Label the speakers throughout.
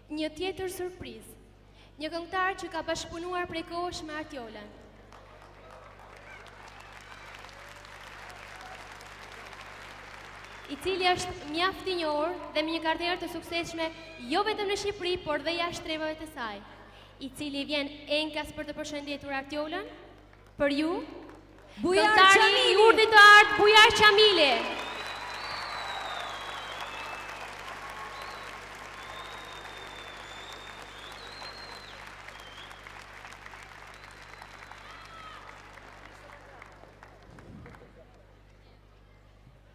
Speaker 1: Një tjetër surprizë. Një këngëtar që ka bashkëpunuar prej kohësh me Artiolan. I cili është mjaft i njohur dhe me një karrierë të suksesshme jo vetëm në Shqipëri, por dhe jashtë trevave të saj. I cili vjen enkas për të përshëndetur Artiolan. Për ju, këngëtari i urdhit të art Bujar Qamili.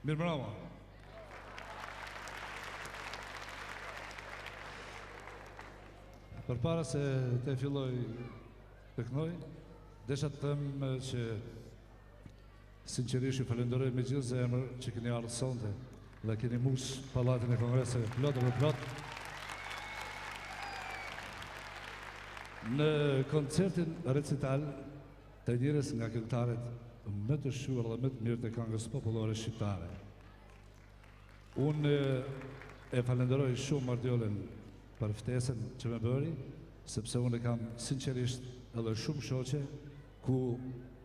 Speaker 2: Mirë bravo. Për para se të filloj të kënoj, desha të them që sinqerisht ju falenderoj me gjithë zemër që keni ardhur sonte dhe keni mus pallatin e Kongreseve plot për plot. Në koncertin recital të njërës nga këngëtarët më të shuar dhe më të mirë të këngës popullore shqiptare. Unë e falenderoj shumë Artiolan për ftesën që më bëri, sepse unë kam sinqerisht edhe shumë shoqe, ku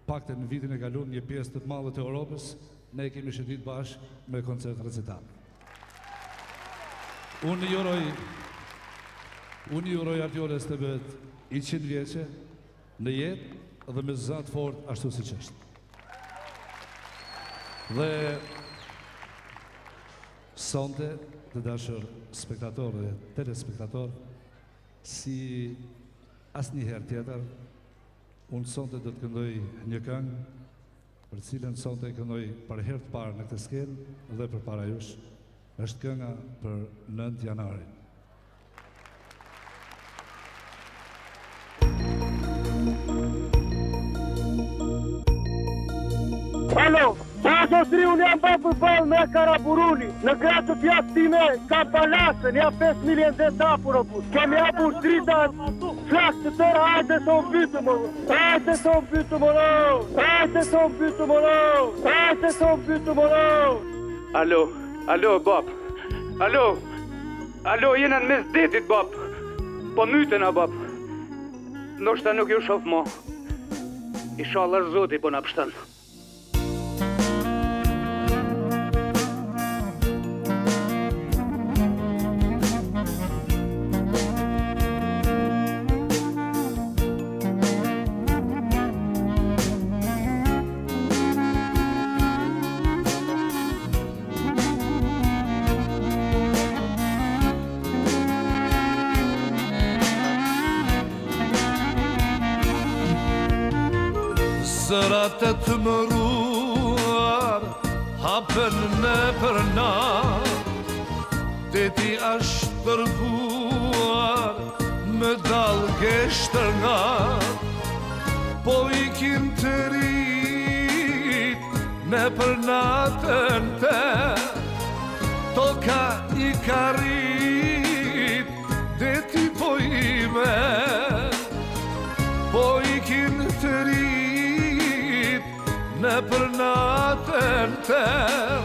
Speaker 2: pakte në vitin e kaluar një pjesë të madhe të Europës, ne kemi shëtit bashkë me koncert recital. Unë juroj Artioles të bëhet 100 vjeqe në jetë dhe me zat fort ashtu si që është. Dhe sonte të dashur spektator dhe telespektator, si asnjëherë tjetër, unë sonte do të këndoj një këngë për cilën sonte këndoj për herë të parë në këtë skenë dhe për para jush. Është kënga për 9 janarin.
Speaker 3: Alo, Sotri, unë jam ba përbal me Karaburuni. Në gratë të pjatë time, ka palasën, ja 5 miljen dhe tapur o putë. Kemi apur 30 flakë të tëra, ajde të më bytë më lo. Ajde të më bytë më lo. Ajde të më bytë më lo. Ajde të më bytë më lo. Alo, bab. Alo, jena në mes detit, bab. Po mytena, bab. Ndoshta nuk ju shof mo. Inshallah Zoti po na pështon.
Speaker 4: Zërat e të mëruar hapen në përna, deti ashtë tërbuar më dal geshtër nga, po i kin të rit në përnatën te, toka i ka rit, deti po i me, po i kin të rit në përnatën tërë,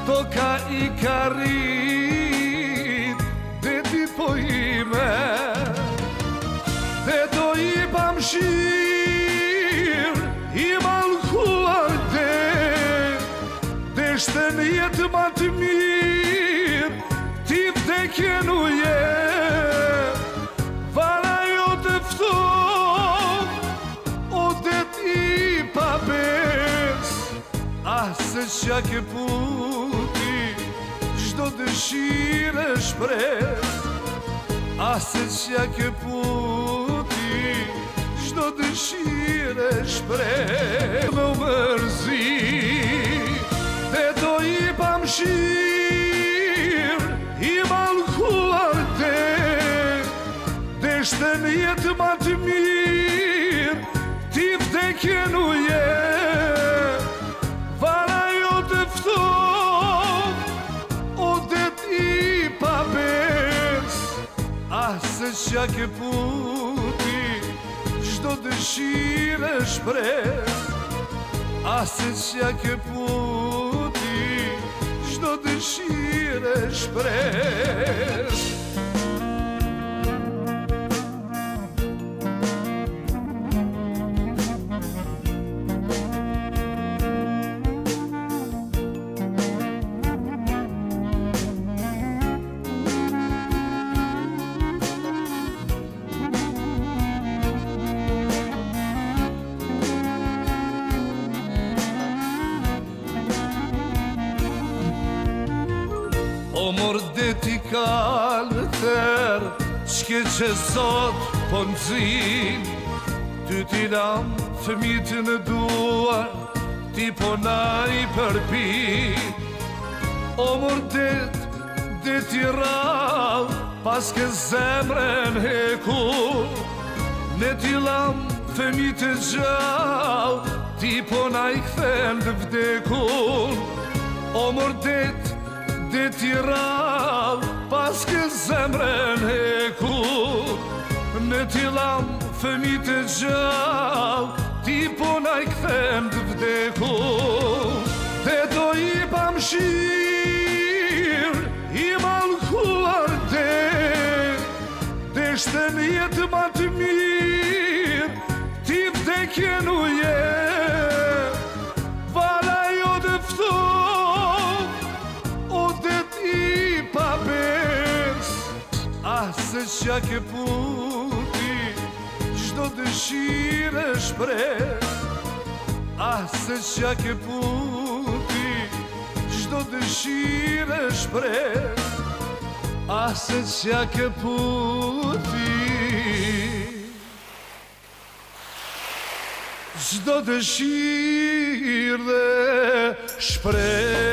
Speaker 4: toka i ka rrit, deti po i me, dhe do i pamshir, i malkuar dhe shte në jetë ma të mirë, ti vdekje në jetë, vara jo të fëton, o dhe ti pa bes, se qa ke puti, gjdo dëshirë shpres, se qa ke puti, gjdo dëshirë shpres, më mërzi, dhe do i pamshir, i malkuar dhe shte në jetë ma të mirë, ti vdekje në jetë, vara jo të fëton, o dhe ti pa bes, se qa ke puti, gjdo dëshirë shpres, se qa ke puti, gjdo dëshirë shpres. O mor deti kalë tërë, qke që sot po nëzin, ty t'i lam fëmit në duar, ti po na i përpin. O mor deti rall, pas ke zemren hekur, ne t'i lam fëmit e gjall, ti po na i kthen të vdekur. O mor deti rall, pas ke zemren hekur, ne t'i lam fëmit e gjall, ti po na i kthen të vdekur. Dhe do i pamshir, i malkuar deshte në jetë ma të mirë, ti vdekje nu je, vala jo dëfton, o det i papes. Ah, se qa ke puti, gjdo dëshire shpres. Ah, se qa ke puti, gjdo dëshire shpres. Ah, se qa ke puti, gjdo dëshirë dhe shpres.